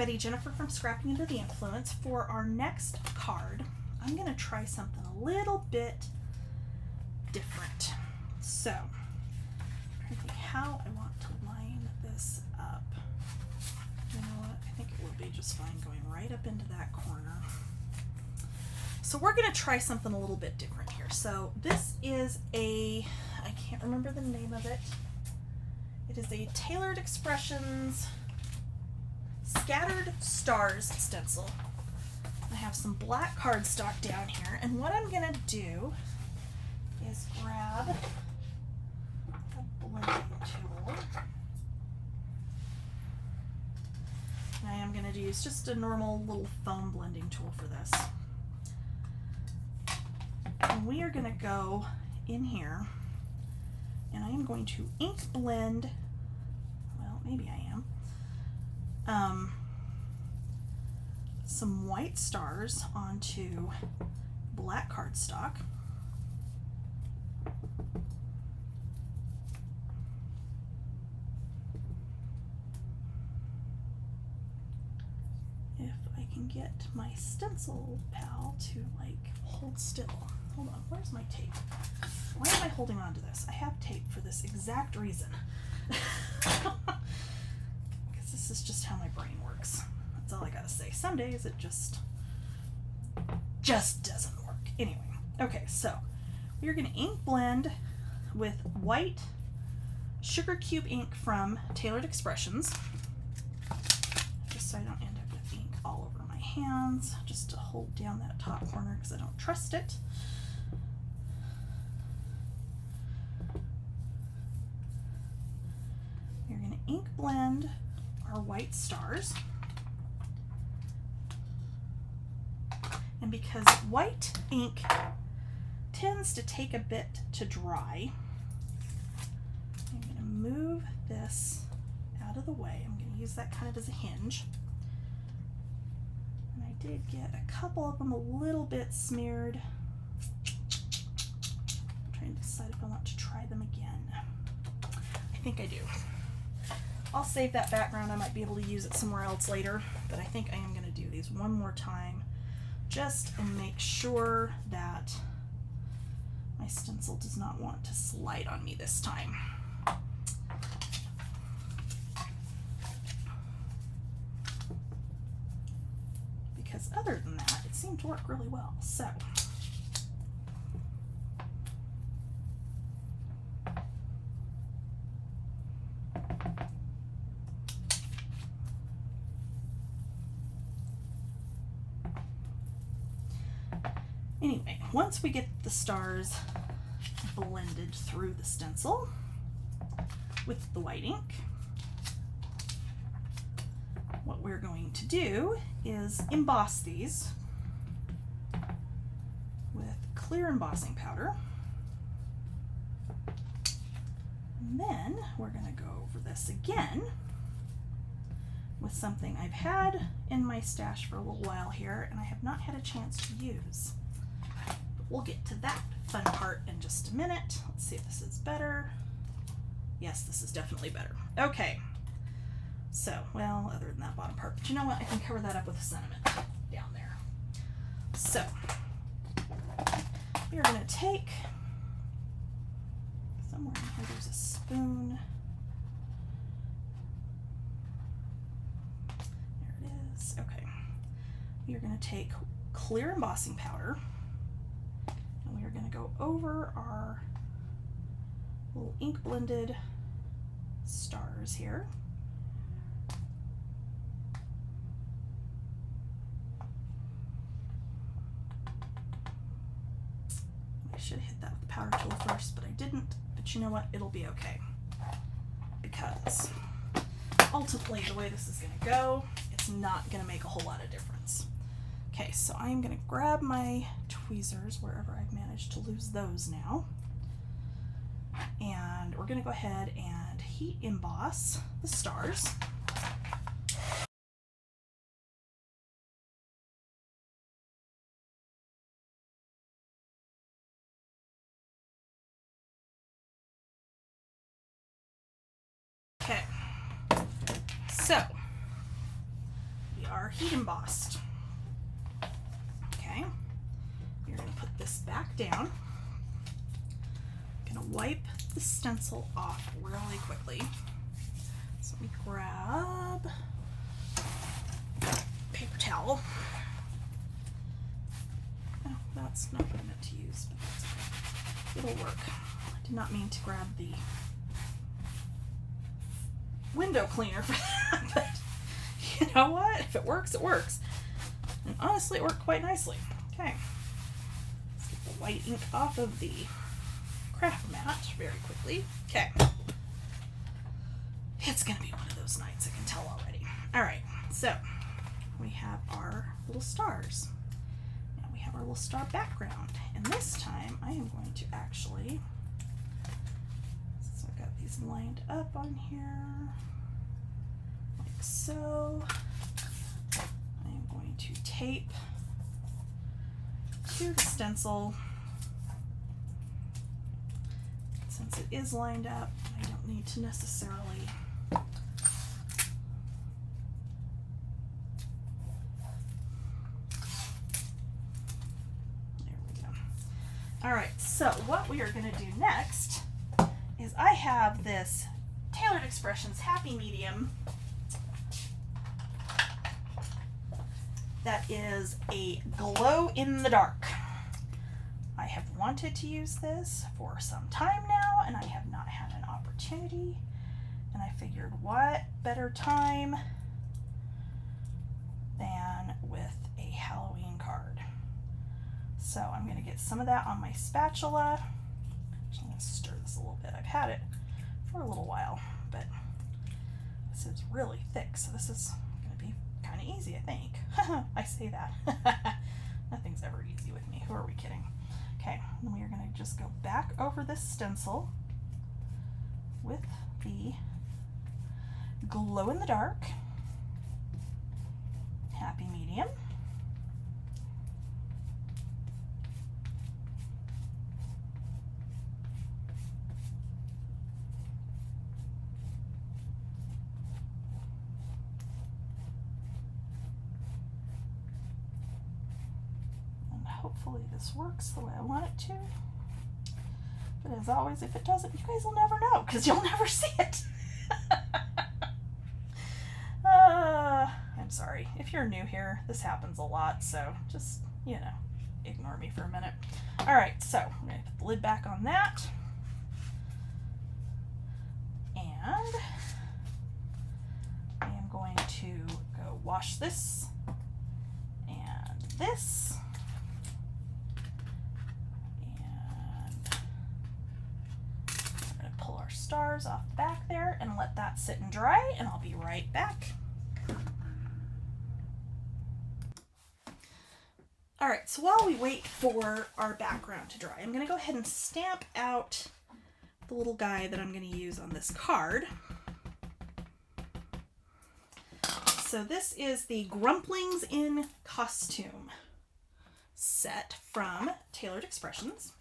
everybody, Jennifer from Scrapping Into the Influence. For our next card, I'm going to try something a little bit different. So, I'm trying to think how I want to line this up. You know what? I think it will be just fine going right up into that corner. So we're going to try something a little bit different here. So this is I can't remember the name of it. It is a Tailored Expressions Scattered Stars stencil. I have some black cardstock down here, and what I'm going to do is grab a blending tool. And I am going to use just a normal little foam blending tool for this. And we are going to go in here, and I am going to ink blend, well, maybe I am, some white stars onto black cardstock. If I can get my stencil pal to like hold still. Hold on, where's my tape? Why am I holding on to this? I have tape for this exact reason. Because this is just how my brain works. That's all I gotta say. Some days it just doesn't work. Anyway, okay, so we're gonna ink blend with white sugar cube ink from Tailored Expressions. Just so I don't end up with ink all over my hands, just to hold down that top corner because I don't trust it. We're going to ink blend our white stars. And because white ink tends to take a bit to dry, I'm going to move this out of the way. I'm going to use that kind of as a hinge. And I did get a couple of them a little bit smeared. I'm trying to decide if I want to try them again. I think I do. I'll save that background. I might be able to use it somewhere else later, but I think I am going to do these one more time just and make sure that my stencil does not want to slide on me this time. Because other than that, it seemed to work really well. So anyway, once we get the stars blended through the stencil with the white ink, what we're going to do is emboss these with clear embossing powder. And then we're going to go over this again with something I've had in my stash for a little while here and I have not had a chance to use. But we'll get to that fun part in just a minute. Let's see if this is better. Yes, this is definitely better. Okay. So, well, other than that bottom part, but you know what? I can cover that up with a sentiment down there. So, we're going to take, somewhere in here there's a spoon. There it is. Okay. We are going to take clear embossing powder, and we are going to go over our little ink blended stars here. I should have hit that with the power tool first, but I didn't. But you know what? It'll be okay. Because ultimately, the way this is going to go, it's not going to make a whole lot of difference. Okay, so I'm going to grab my tweezers wherever I've managed to lose those now. And we're going to go ahead and heat emboss the stars. Okay, so we our heat embossed. Okay, we're going to put this back down. I'm going to wipe the stencil off really quickly. So let me grab paper towel. Oh, that's not what I meant to use, but that's okay. It'll work. I did not mean to grab the window cleaner for that, but you know what? If it works, it works. And honestly, it worked quite nicely. Okay. Let's get the white ink off of the craft mat very quickly. Okay. It's going to be one of those nights, I can tell already. All right, so we have our little stars. Now we have our little star background. And this time I am going to actually, so I've got these lined up on here, like so. I am going to tape to the stencil. Since it is lined up, I don't need to necessarily All right, so what we are going to do next is I have this Tailored Expressions Happy Medium that is a glow in the dark. I have wanted to use this for some time now, and I have not had an opportunity, and I figured what better time than with a Halloween card. So I'm going to get some of that on my spatula. So I'm going to stir this a little bit. I've had it for a little while, but this is really thick, so this is going to be kind of easy, I think. I say that. Nothing's ever easy with me. Who are we kidding? Okay, and we are going to just go back over this stencil with the glow in the dark Happy Medium. Hopefully this works the way I want it to. But as always, if it doesn't, you guys will never know because you'll never see it. I'm sorry. If you're new here, this happens a lot, so just, you know, ignore me for a minute. All right, so I'm going to put the lid back on that. And I am going to go wash this and this. Stars off the back there and let that sit and dry, and I'll be right back. All right, so while we wait for our background to dry, I'm going to go ahead and stamp out the little guy that I'm going to use on this card. So this is the Grumpings in Costume set from Tailored Expressions.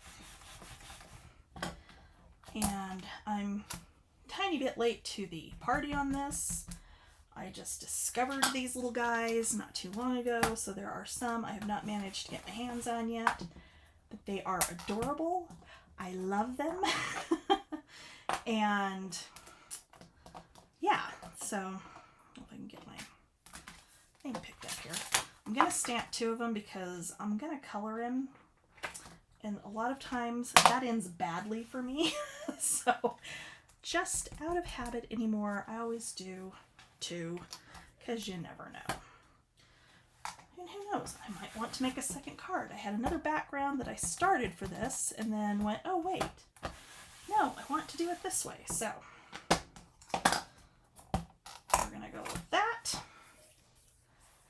And I'm a tiny bit late to the party on this. I just discovered these little guys not too long ago, so there are some I have not managed to get my hands on yet, but they are adorable. I love them. And yeah, so if I can get my thing picked up here. I'm going to stamp two of them because I'm going to color in. And a lot of times that ends badly for me. So just out of habit anymore, I always do two because you never know. And who knows, I might want to make a second card. I had another background that I started for this and then went, oh wait, no, I want to do it this way. So we're going to go with that.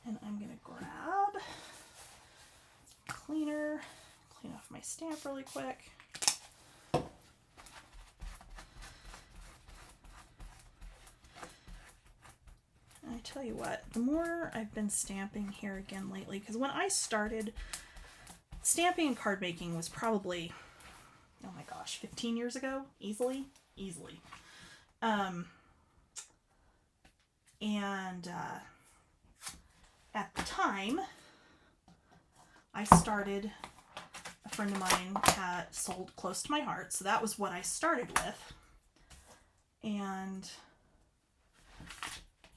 And I'm going to grab cleaner. Clean off my stamp really quick. And I tell you what, the more I've been stamping here again lately, because when I started, stamping and card making was probably, oh my gosh, 15 years ago, easily. at the time, a friend of mine had sold close to my heart, so that was what I started with. And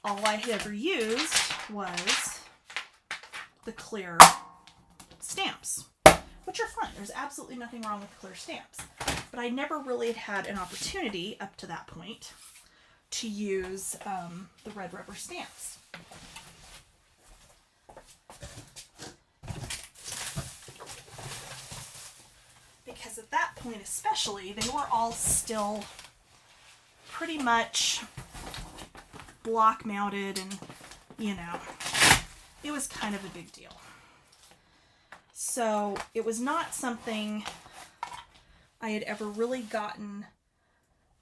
all I had ever used was the clear stamps, which are fun. There's absolutely nothing wrong with clear stamps. But I never really had an opportunity up to that point to use the red rubber stamps. Because at that point especially, they were all still pretty much block mounted, and it was kind of a big deal. So it was not something I had ever really gotten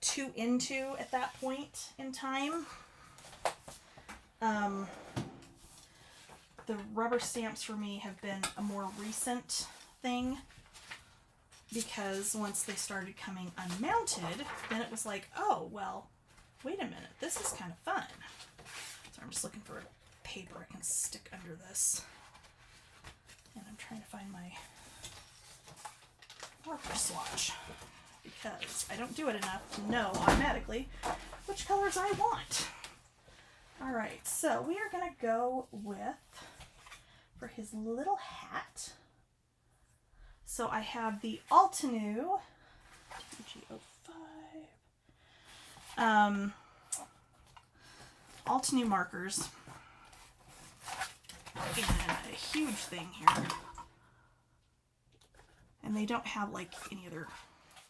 too into at that point in time. The rubber stamps for me have been a more recent thing, because once they started coming unmounted, then it was like, oh, well, wait a minute, this is kind of fun. So I'm just looking for a paper I can stick under this. And I'm trying to find my marker swatch, because I don't do it enough to know automatically which colors I want. Alright, so we are going to go with, for his little hat, so I have the Altenew TG05 Altenew markers, and a huge thing here. And they don't have like any other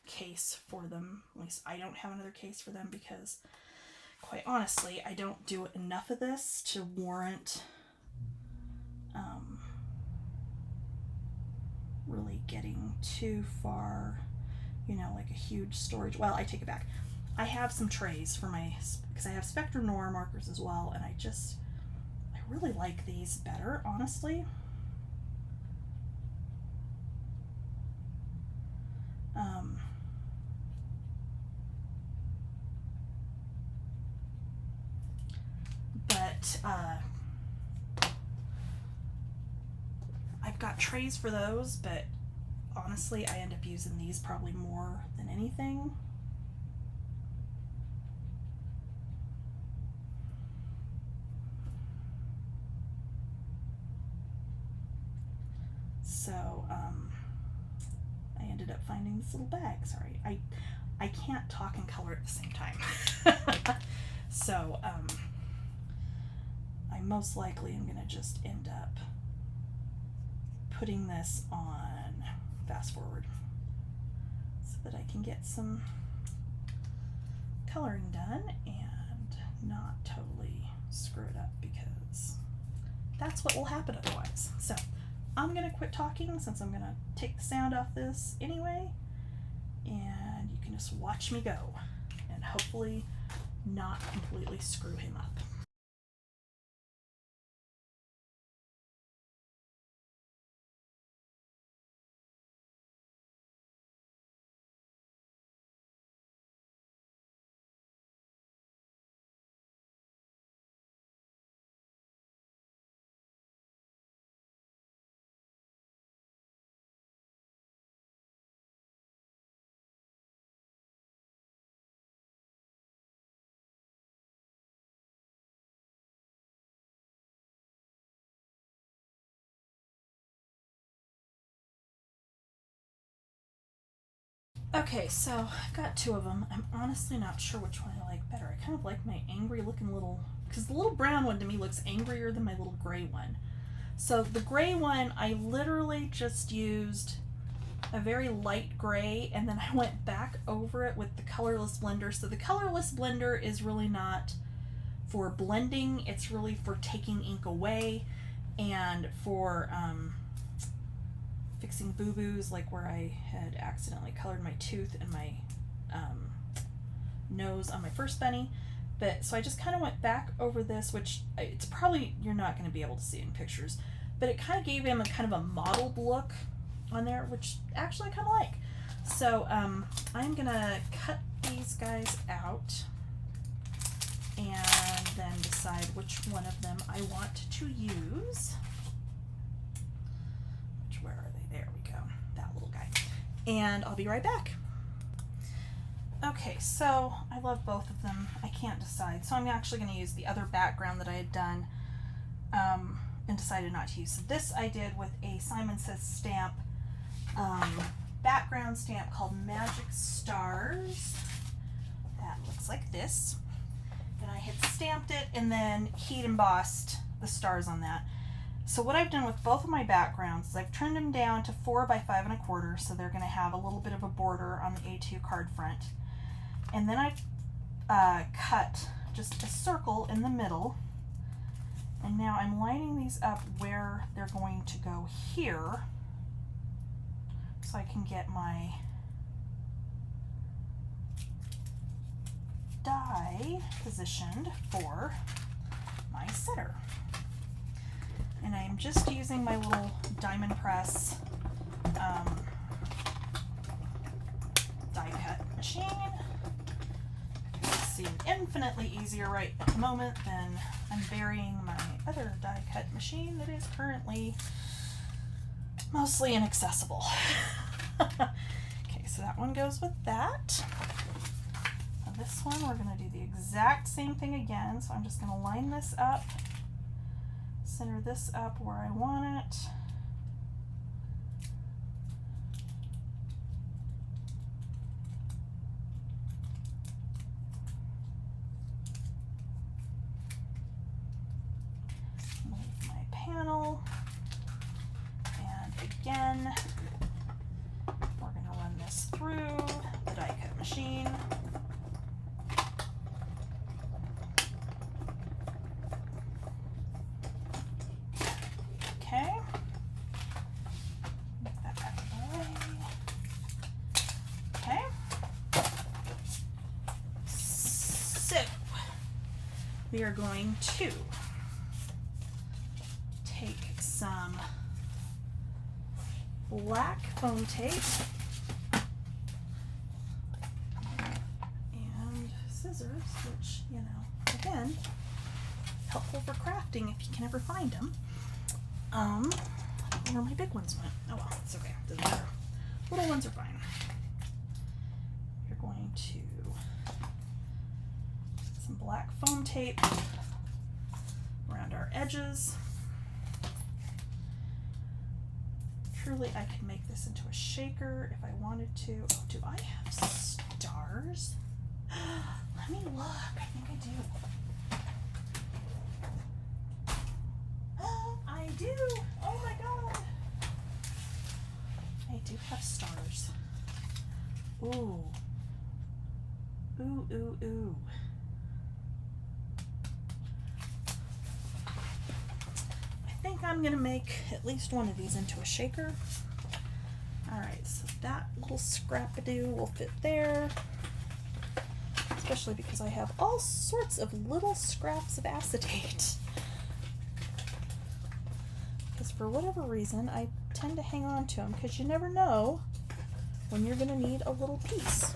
case for them. At least I don't have another case for them, because quite honestly, I don't do enough of this to warrant really getting too far, like a huge storage. Well, I take it back. I have some trays for because I have Spectra Noir markers as well, and I really like these better, honestly. But I've got trays for those, but honestly, I end up using these probably more than anything. So I ended up finding this little bag. Sorry, I can't talk and color at the same time. So I most likely am going to just end up putting this on fast forward so that I can get some coloring done and not totally screw it up, because that's what will happen otherwise. So I'm going to quit talking, since I'm going to take the sound off this anyway, and you can just watch me go and hopefully not completely screw him up. Okay, so I've got two of them. I'm honestly not sure which one I like better. I kind of like my angry looking little, because the little brown one to me looks angrier than my little gray one. So the gray one, I literally just used a very light gray, and then I went back over it with the colorless blender. So the colorless blender is really not for blending, it's really for taking ink away and for fixing boo-boos, like where I had accidentally colored my tooth and my nose on my first bunny. But so I just kind of went back over this, which it's probably, you're not going to be able to see in pictures, but it kind of gave him a kind of a mottled look on there, which actually I kind of like. So I'm going to cut these guys out, and then decide which one of them I want to use. Where are they? There we go. That little guy. And I'll be right back. Okay, so I love both of them. I can't decide. So I'm actually going to use the other background that I had done and decided not to use. So this I did with a Simon Says stamp background stamp called Magic Stars. That looks like this. And I had stamped it and then heat embossed the stars on that. So what I've done with both of my backgrounds is I've trimmed them down to 4 by 5 1/4, so they're going to have a little bit of a border on the A2 card front. And then I've cut just a circle in the middle, and now I'm lining these up where they're going to go here, so I can get my die positioned for my sitter. And I'm just using my little diamond press die cut machine. It seemed infinitely easier right at the moment than I'm burying my other die cut machine that is currently mostly inaccessible. Okay, so that one goes with that. Now this one we're going to do the exact same thing again, so I'm just going to line this up. Center this up where I want it. Move my panel. And again, we're going to run this through the die cut machine. We are going to take some black foam tape and scissors, which, you know, again, helpful for crafting if you can ever find them. I don't know where my big ones went. Oh well, it's okay. Doesn't matter. Little ones are fine. You're going to some black foam tape around our edges. Truly, I could make this into a shaker if I wanted to. Oh, do I have stars? Let me look. I think I do. I do. Oh my god. I do have stars. Ooh. Ooh, ooh, ooh. I think I'm gonna make at least one of these into a shaker. Alright, so that little scrap-a-doo will fit there. Especially because I have all sorts of little scraps of acetate. Because for whatever reason, I tend to hang on to them because you never know when you're gonna need a little piece.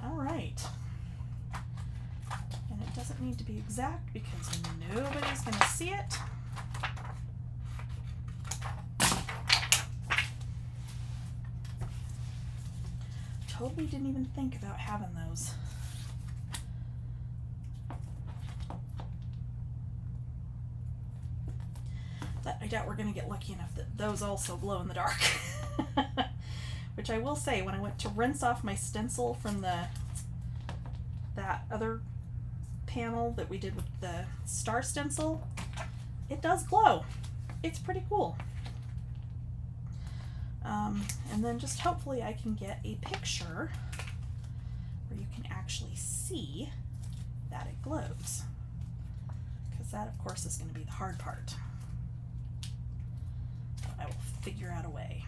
Alright. And it doesn't need to be exact because nobody's gonna see it. Totally didn't even think about having those. But I doubt we're going to get lucky enough that those also glow in the dark. Which I will say, when I went to rinse off my stencil from that other panel that we did with the star stencil, it does glow. It's pretty cool. And then just hopefully I can get a picture where you can actually see that it glows. Because that, of course, is going to be the hard part. But I will figure out a way.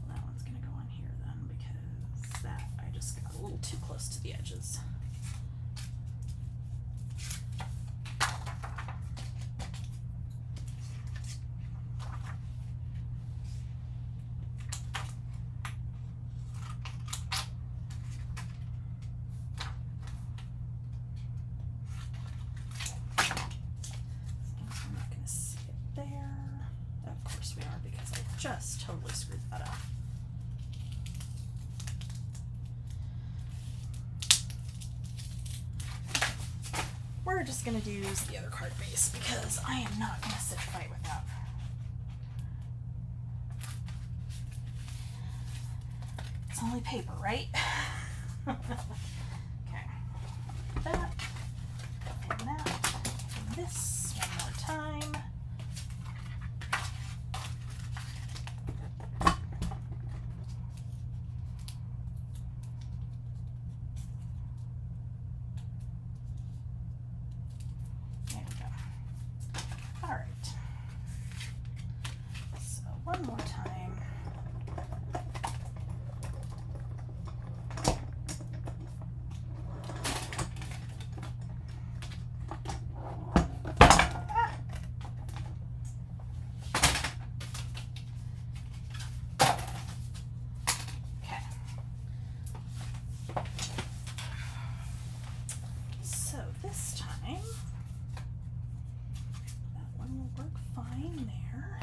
That one's going to go on here then, because that I just got a little too close to the edges. just totally screwed that up. We're just going to use the other card base because I am not going to sit and fight with that. It's only paper, right? Okay. That and that and this one more time. There we go. All right. So one more time. This time, that one will work fine there.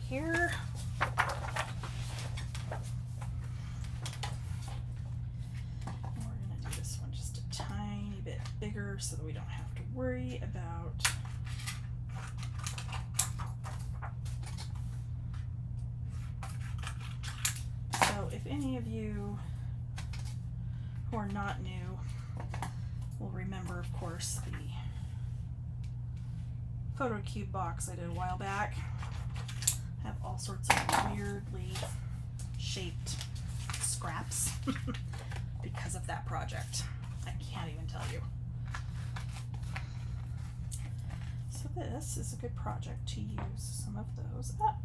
Here. And we're going to do this one just a tiny bit bigger so that we don't have to worry about so if any of you who are not new will remember, of course, the photo cube box I did a while back. Have all sorts of weirdly shaped scraps because of that project. I can't even tell you. So this is a good project to use some of those up.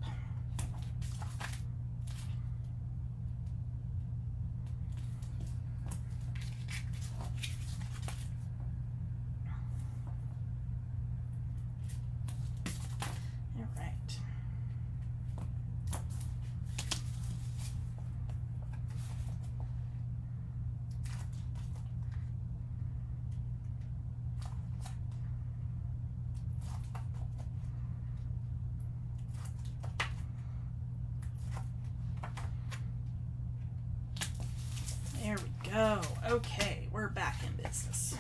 There we go. Okay, we're back in business.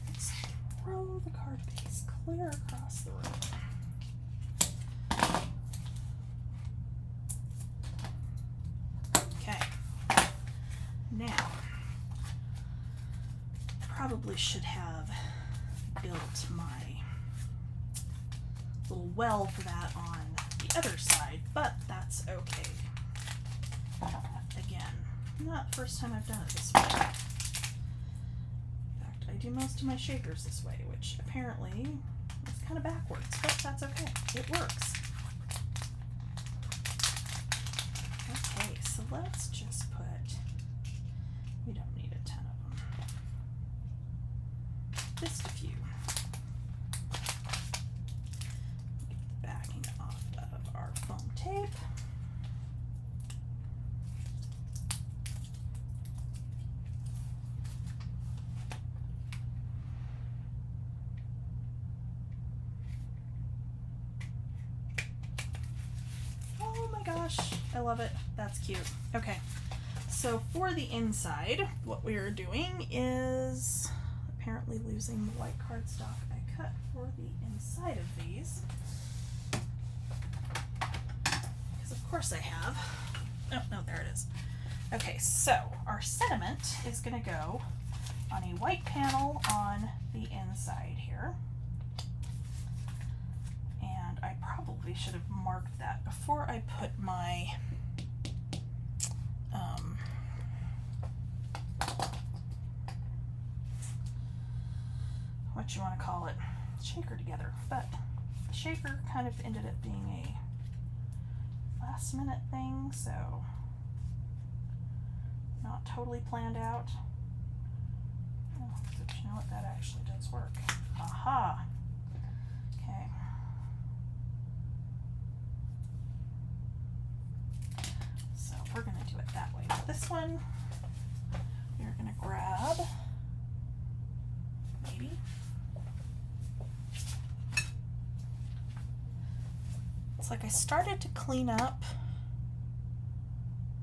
Let's throw the card base clear across the room. Now, probably should have built my little well for that on the other side, but that's okay. Again, not the first time I've done it this way. In fact, I do most of my shakers this way, which apparently is kind of backwards, but that's okay. It works. Okay, so let's just put, we don't need a ton of them, just a few. Get the backing off of our foam tape. Oh my gosh, I love it. That's cute. Okay, So for the inside, what we're doing is apparently losing the white cardstock I cut for the inside of these. Because of course I have. Oh, no, there it is. Okay, so our sentiment is going to go on a white panel on the inside here. And I probably should have marked that before I put my what you want to call it, shaker together. But the shaker kind of ended up being a last minute thing, so not totally planned out. Oh, but you know what, that actually does work. Aha! Okay. So we're going to do it that way. With this one, we're going to grab, maybe, it's like I started to clean up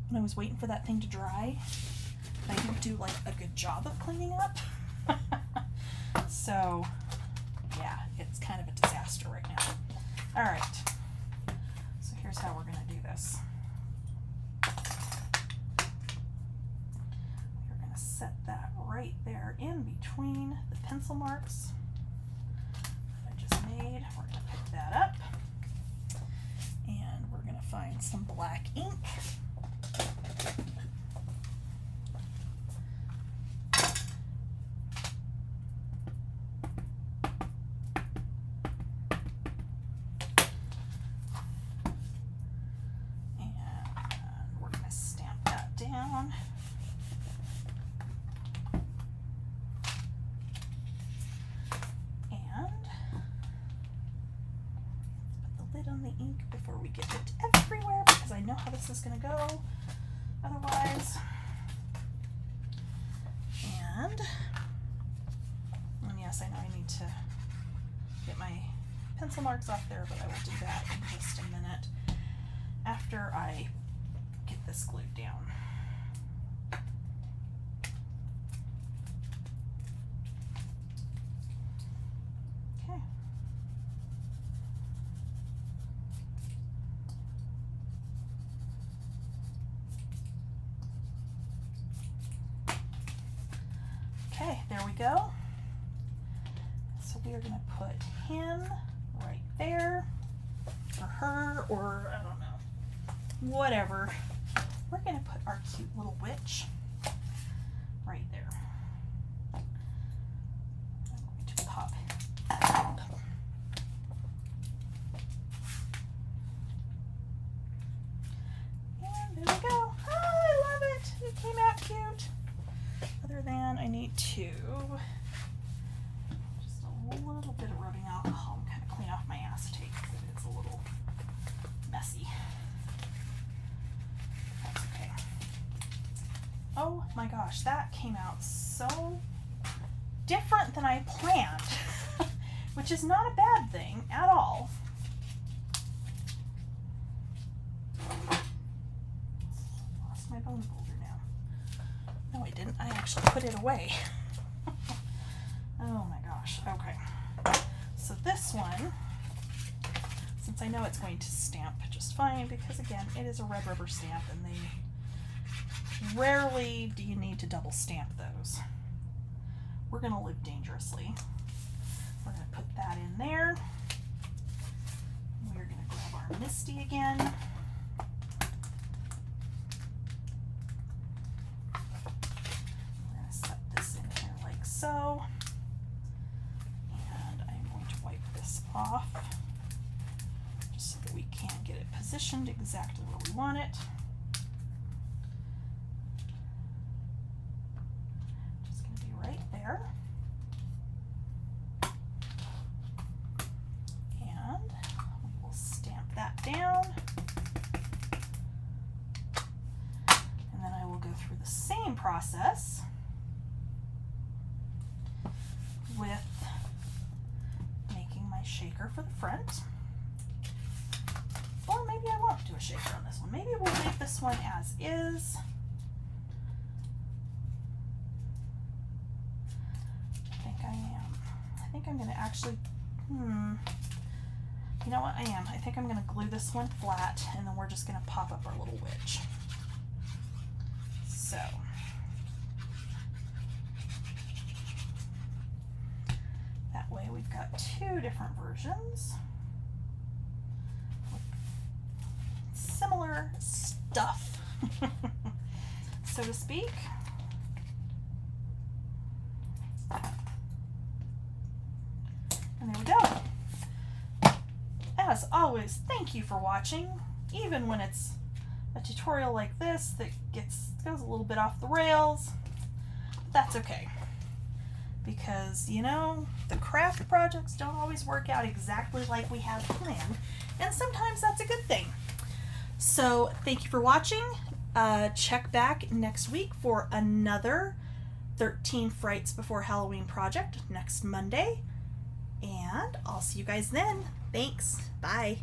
when I was waiting for that thing to dry. I didn't do like a good job of cleaning up. So yeah, it's kind of a disaster right now. All right, so here's how we're going to do this. We're going to set that right there in between the pencil marks that I just made. We're going to pick that up and we're going to find some black ink. On the ink before we get it everywhere, because I know how this is going to go otherwise. And yes, I know I need to get my pencil marks off there, but I will do that in just a minute after I get this glued down. Okay, there we go. So we are going to put him right there, or her, or I don't know, whatever. We're going to put our cute little witch right there. I'm going to pop up. And there we go. Oh, I love it. It came out cute. Other than I need to just a little bit of rubbing alcohol and kind of clean off my acetate because it's a little messy. That's okay. Oh my gosh, that came out so different than I planned, which is not a bad thing at all. Lost my bone folder now. No, I didn't. I actually put it away. Oh my gosh. Okay. So this one, since I know it's going to stamp just fine, because again, it is a red rubber stamp and they rarely do you need to double stamp those. We're going to live dangerously. We're going to put that in there. We're going to grab our Misty again. So, and I'm going to wipe this off just so that we can get it positioned exactly where we want it. Just going to be right there. And we will stamp that down. And then I will go through the same process with making my shaker for the front. Or maybe I won't do a shaker on this one. Maybe we'll leave this one as is I'm going to actually, you know what, I am. I think I'm going to glue this one flat, and then we're just going to pop up our little witch. So, that way we've got two different versions with similar stuff, so to speak. And there we go. As always, thank you for watching, even when it's a tutorial like this that goes a little bit off the rails. That's okay, because you know, the craft projects don't always work out exactly like we have planned, and sometimes that's a good thing. So thank you for watching. Check back next week for another 13 Frights Before Halloween project next Monday. And I'll see you guys then. Thanks. Bye.